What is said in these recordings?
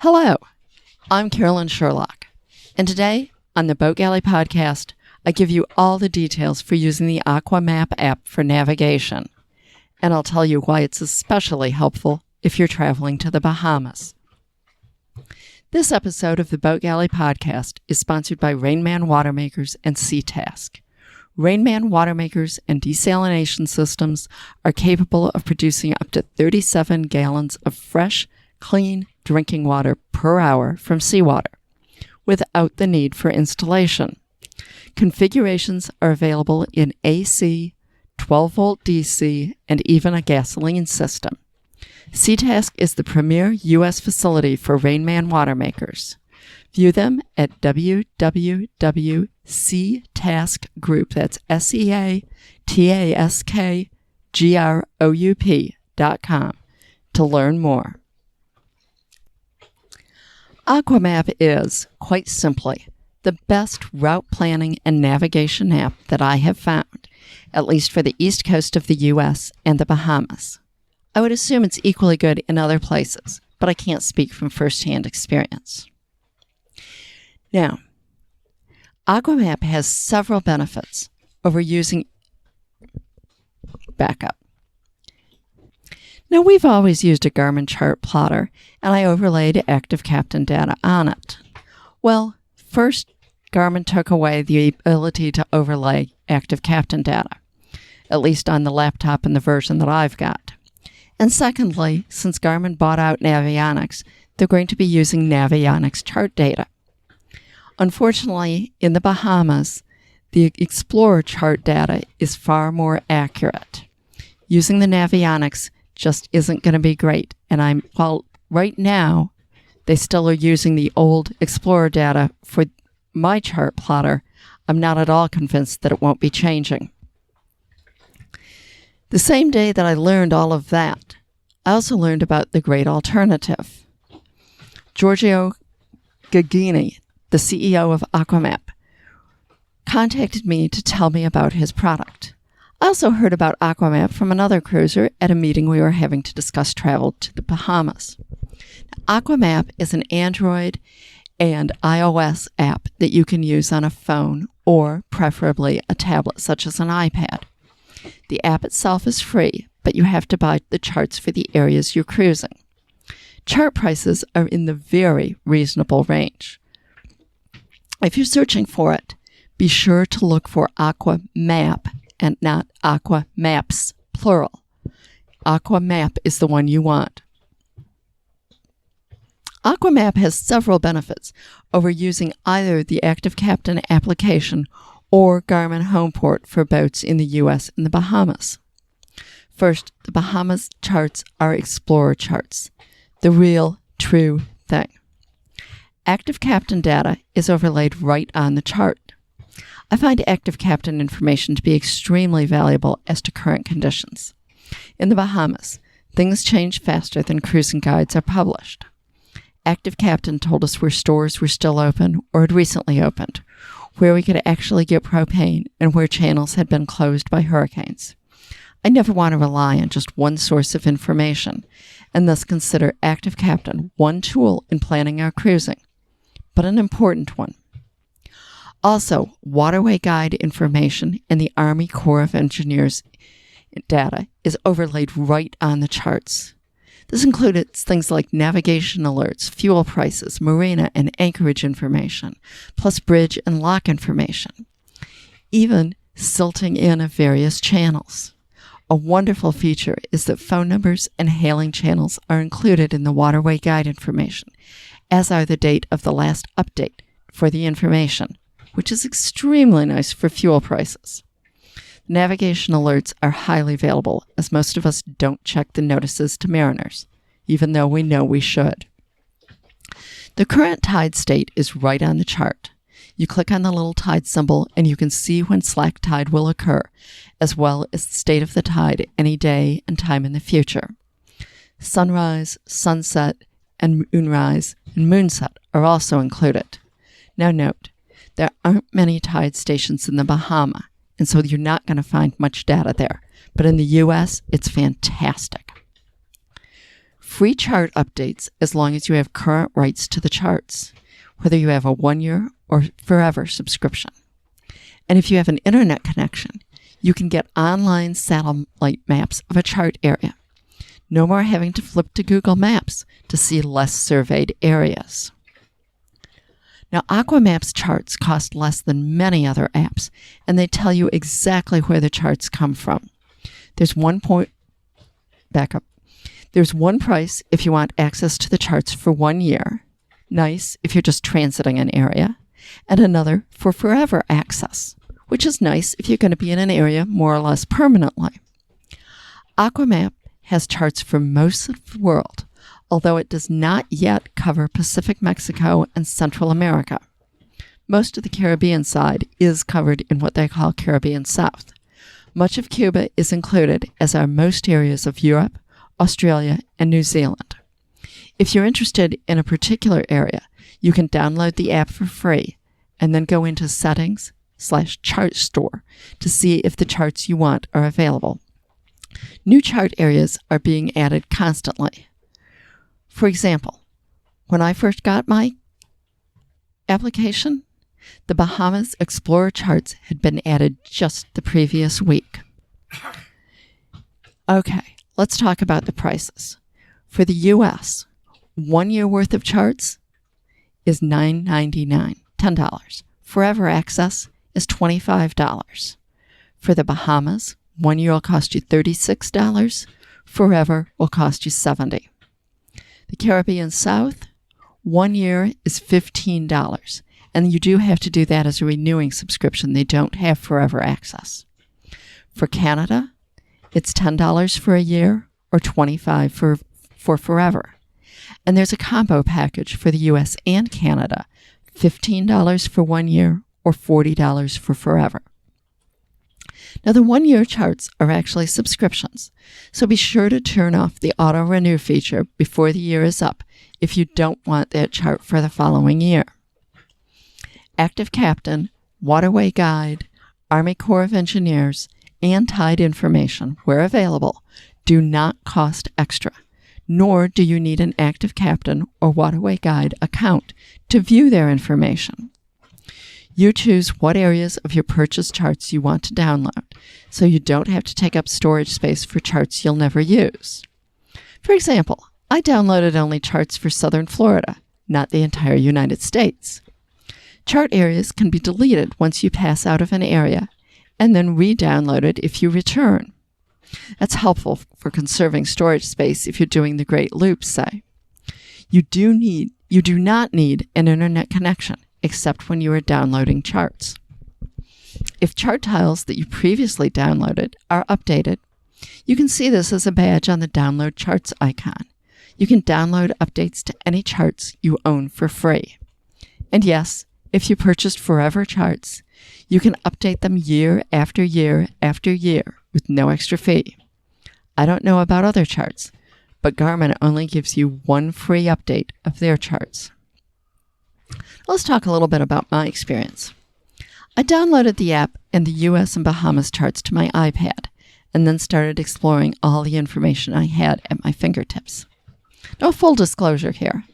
Hello, I'm Carolyn Sherlock, and today on the Boat Galley Podcast, I give you all the details for using the Aqua Map app for navigation, and I'll tell you why it's especially helpful if you're traveling to the Bahamas. This episode of the Boat Galley Podcast is sponsored by Rainman Watermakers and SeaTask. Rainman Watermakers and desalination systems are capable of producing up to 37 gallons of fresh, clean drinking water per hour from seawater, without the need for installation. Configurations are available in AC, 12-volt DC, and even a gasoline system. SeaTask is the premier U.S. facility for Rainman Watermakers. View them at www.seataskgroup, that's SeaTaskGroup.com to learn more. Aqua Map is, quite simply, the best route planning and navigation app that I have found, at least for the east coast of the U.S. and the Bahamas. I would assume it's equally good in other places, but I can't speak from first-hand experience. Now, Aqua Map has several benefits over using backup. Now, we've always used a Garmin chart plotter, and I overlaid active captain data on it. Well, first, Garmin took away the ability to overlay active captain data, at least on the laptop in the version that I've got. And secondly, since Garmin bought out Navionics, they're going to be using Navionics chart data. Unfortunately, in the Bahamas, the Explorer chart data is far more accurate. Using the Navionics just isn't going to be great. And while right now they still are using the old Explorer data for my chart plotter, I'm not at all convinced that it won't be changing. The same day that I learned all of that, I also learned about the great alternative. Giorgio Gagini, the CEO of Aqua Map, contacted me to tell me about his product. I also heard about Aqua Map from another cruiser at a meeting we were having to discuss travel to the Bahamas. Aqua Map is an Android and iOS app that you can use on a phone or preferably a tablet such as an iPad. The app itself is free, but you have to buy the charts for the areas you're cruising. Chart prices are in the very reasonable range. If you're searching for it, be sure to look for Aqua Map and not Aqua Maps, plural. Aqua Map is the one you want. Aqua Map has several benefits over using either the Active Captain application or Garmin Homeport for boats in the U.S. and the Bahamas. First, the Bahamas charts are Explorer charts, the real, true thing. Active Captain data is overlaid right on the chart. I find Active Captain information to be extremely valuable as to current conditions. In the Bahamas, things change faster than cruising guides are published. Active Captain told us where stores were still open or had recently opened, where we could actually get propane, and where channels had been closed by hurricanes. I never want to rely on just one source of information, and thus consider Active Captain one tool in planning our cruising, but an important one. Also, waterway guide information and the Army Corps of Engineers data is overlaid right on the charts. This included things like navigation alerts, fuel prices, marina and anchorage information, plus bridge and lock information, even silting in of various channels. A wonderful feature is that phone numbers and hailing channels are included in the waterway guide information, as are the date of the last update for the information, which is extremely nice for fuel prices. Navigation alerts are highly valuable, as most of us don't check the notices to mariners, even though we know we should. The current tide state is right on the chart. You click on the little tide symbol and you can see when slack tide will occur, as well as the state of the tide any day and time in the future. Sunrise, sunset, and moonrise and moonset are also included. Now note, there aren't many tide stations in the Bahamas, and so you're not going to find much data there. But in the U.S., it's fantastic. free chart updates as long as you have current rights to the charts, whether you have a 1-year or forever subscription. And if you have an internet connection, you can get online satellite maps of a chart area. No more having to flip to Google Maps to see less surveyed areas. Now, Aqua Map's charts cost less than many other apps, and they tell you exactly where the charts come from. There's one price if you want access to the charts for 1 year, nice if you're just transiting an area, and another for forever access, which is nice if you're going to be in an area more or less permanently. Aqua Map has charts for most of the world, although it does not yet cover Pacific Mexico and Central America. Most of the Caribbean side is covered in what they call Caribbean South. Much of Cuba is included, as are most areas of Europe, Australia, and New Zealand. If you're interested in a particular area, you can download the app for free and then go into Settings/Chart Store to see if the charts you want are available. New chart areas are being added constantly. For example, when I first got my application, the Bahamas Explorer charts had been added just the previous week. Okay, let's talk about the prices. For the U.S., 1 year worth of charts is $9.99, $10. Forever access is $25. For the Bahamas, 1 year will cost you $36. Forever will cost you $70. The Caribbean South, 1 year is $15. And you do have to do that as a renewing subscription. They don't have forever access. For Canada, it's $10 for a year or $25 for forever. And there's a combo package for the US and Canada, $15 for 1 year or $40 for forever. Now, the 1 year charts are actually subscriptions, so be sure to turn off the auto renew feature before the year is up if you don't want that chart for the following year. Active Captain, Waterway Guide, Army Corps of Engineers, and Tide information, where available, do not cost extra, nor do you need an Active Captain or Waterway Guide account to view their information. You choose what areas of your purchase charts you want to download, so you don't have to take up storage space for charts you'll never use. For example, I downloaded only charts for Southern Florida, not the entire United States. Chart areas can be deleted once you pass out of an area, and then re-downloaded if you return. That's helpful for conserving storage space if you're doing the Great Loop, say. You do not need an internet connection, except when you are downloading charts. If chart tiles that you previously downloaded are updated, you can see this as a badge on the Download Charts icon. You can download updates to any charts you own for free. And yes, if you purchased forever charts, you can update them year after year after year with no extra fee. I don't know about other charts, but Garmin only gives you one free update of their charts. Let's talk a little bit about my experience. I downloaded the app and the US and Bahamas charts to my iPad, and then started exploring all the information I had at my fingertips. No full disclosure here.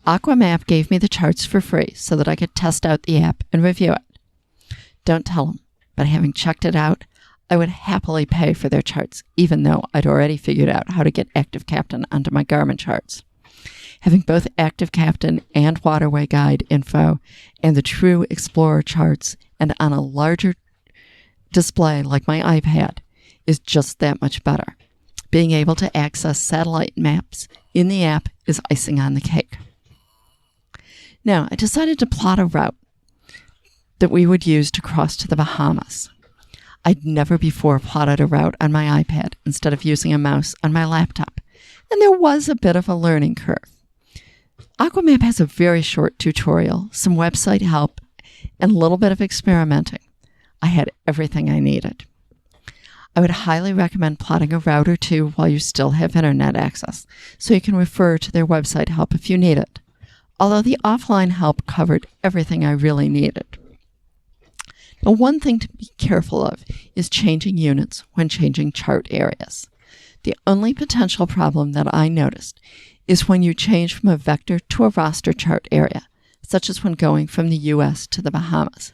Aqua Map gave me the charts for free so that I could test out the app and review it. Don't tell them, but having checked it out, I would happily pay for their charts, even though I'd already figured out how to get Active Captain onto my Garmin charts. Having both Active Captain and Waterway Guide info and the true Explorer charts and on a larger display like my iPad is just that much better. Being able to access satellite maps in the app is icing on the cake. Now, I decided to plot a route that we would use to cross to the Bahamas. I'd never before plotted a route on my iPad instead of using a mouse on my laptop, and there was a bit of a learning curve. Aqua Map has a very short tutorial, some website help, and a little bit of experimenting. I had everything I needed. I would highly recommend plotting a route or two while you still have internet access, so you can refer to their website help if you need it, although the offline help covered everything I really needed. Now, one thing to be careful of is changing units when changing chart areas. The only potential problem that I noticed is when you change from a vector to a raster chart area, such as when going from the US to the Bahamas.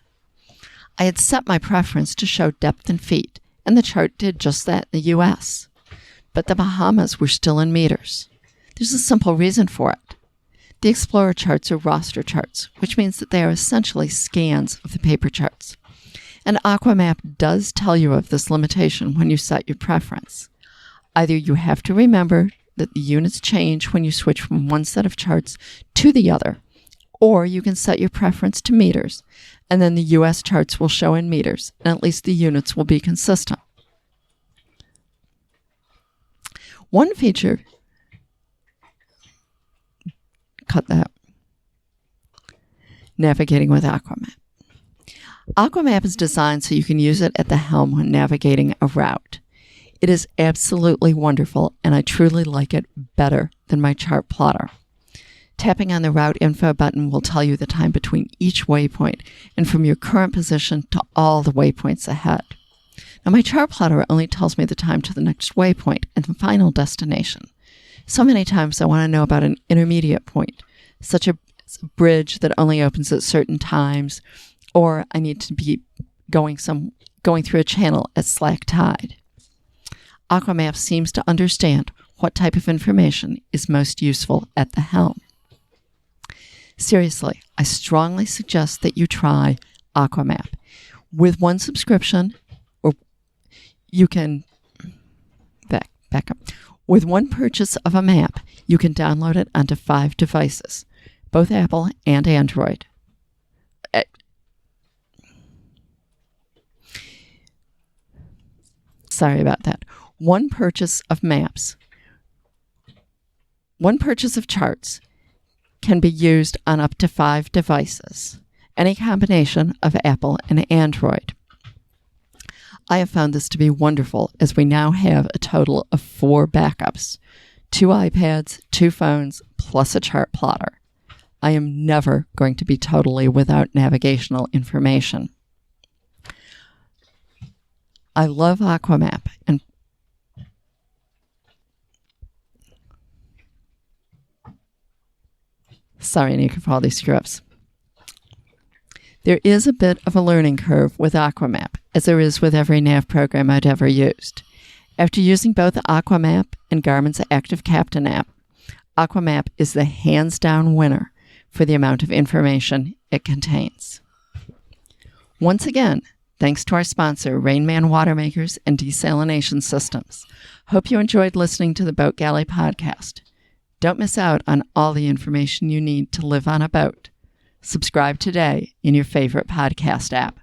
I had set my preference to show depth in feet, and the chart did just that in the US. But the Bahamas were still in meters. There's a simple reason for it. The Explorer charts are raster charts, which means that they are essentially scans of the paper charts. And Aqua Map does tell you of this limitation when you set your preference. Either you have to remember that the units change when you switch from one set of charts to the other, or you can set your preference to meters, and then the US charts will show in meters, and at least the units will be consistent. One feature, cut that, navigating with Aqua Map. Aqua Map is designed so you can use it at the helm when navigating a route. It is absolutely wonderful, and I truly like it better than my chart plotter. Tapping on the route info button will tell you the time between each waypoint and from your current position to all the waypoints ahead. Now, my chart plotter only tells me the time to the next waypoint and the final destination. So many times I want to know about an intermediate point, such as a bridge that only opens at certain times, or I need to be going through a channel at slack tide. Aqua Map seems to understand what type of information is most useful at the helm. Seriously, I strongly suggest that you try Aqua Map. With one subscription, or you can back up. With one purchase of a map, you can download it onto 5 devices, both Apple and Android. Sorry about that. One purchase of charts can be used on up to 5 devices, any combination of Apple and Android. I have found this to be wonderful, as we now have a total of 4 backups, 2 iPads, 2 phones, plus a chart plotter. I am never going to be totally without navigational information. I love Aqua Map, and sorry, Nika, for all these screw-ups. There is a bit of a learning curve with Aqua Map, as there is with every nav program I'd ever used. After using both Aqua Map and Garmin's Active Captain app, Aqua Map is the hands-down winner for the amount of information it contains. Once again, thanks to our sponsor, Rainman Watermakers and Desalination Systems. Hope you enjoyed listening to the Boat Galley podcast. Don't miss out on all the information you need to live on a boat. Subscribe today in your favorite podcast app.